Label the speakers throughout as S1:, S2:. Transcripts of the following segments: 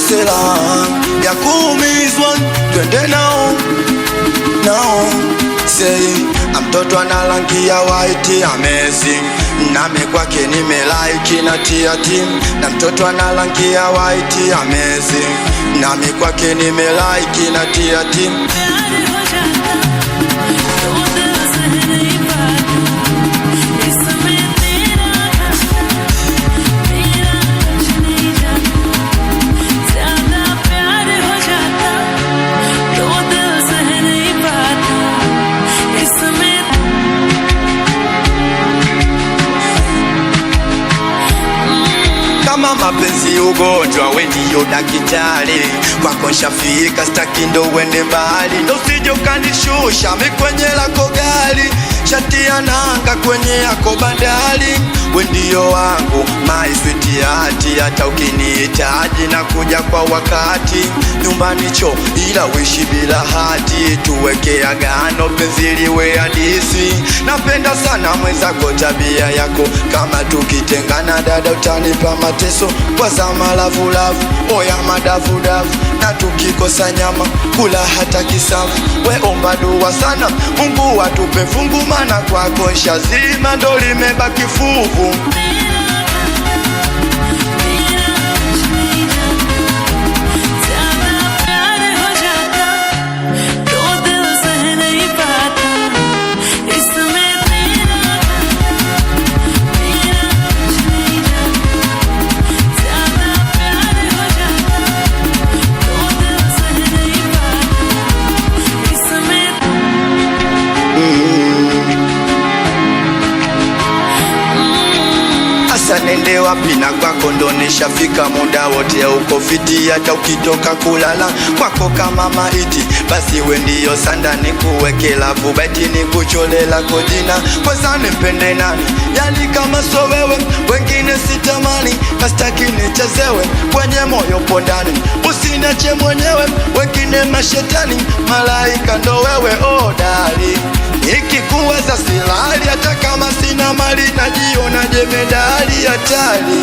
S1: masela ya kuumizwa, twende nao say mtoto ana rangi ya white amazing, nami kwake nimelike na tia team. Na mtoto ana rangi ya white amazing, nami kwake nimelike na tia team. Kama mapenzi ugonjwa, we ndiyo daktari, kwako nshafika, staki ndo uende mbali. Ndo usije ukanishusha mi kwenye lako gari, shatia nanga kwenye yako bandari. We ndiyo wangu my sweetheart, hata ukinihitaji na kuja kwa wakati. Nyumbani cho ila wishi bila hati, tuweke agano penzi liwe hadisi. Napenda sana mwenzako tabia yako, kama tukitengana dada utanipa mateso. Kwa zama lavu lavu, oya madavu davu, na tukikosa nyama kula hata kisafu. We omba dua sana Mungu watupe fungu, mana kwako nshazima ndo limebaki fuvu. Nende wapi na kwako ndo nishafika, muda wote uko fiti, hata ukitoka kulala kwako kama maiti. Basi we ndiyo sanda nikuweke lavu baiti, nikucholela kojina kweza nipende nani, yani kama so wewe wengine sitamani. Nastaki nichezewe kwenye moyo pondani, usinache mwenyewe wengine mashetani. Malaika ndo wewe oh dali, nikikuweza silali, hata kama sina mali najiona jemedali hatari.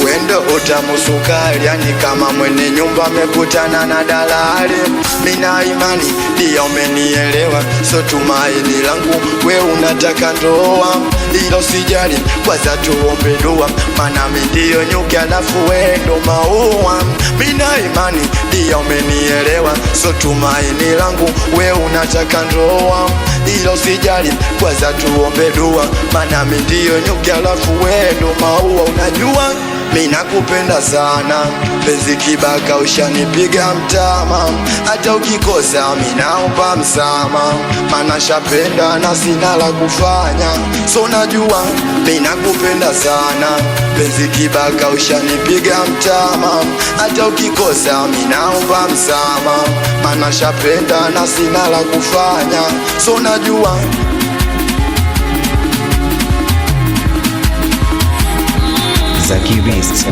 S1: Wendo utamu sukari, yani kama mwenye nyumba mekutana na dalali. Mina imani dia umenielewa, so tumaini langu we unataka ndoa. Ilo sijali kwanza tuombe dua, mana mi ndio nyuki alafu wendo maua. Mina imani dia umenielewa, so tumaini langu we unataka ndoa. Ilo sijali kwanza tuombe dua, mana mi ndio nyuki alafu wendo maua. Unajua mina kupenda sana, penzi kibaka ushanipiga mtama. Hata ukikosa minaomba msama, mana shapenda na sina la kufanya. So najua mina kupenda sana, penzi kibaka ushanipiga mtama. Hata ukikosa minaomba msama, mana shapenda na sina la kufanya. So najua
S2: Zaki Beast.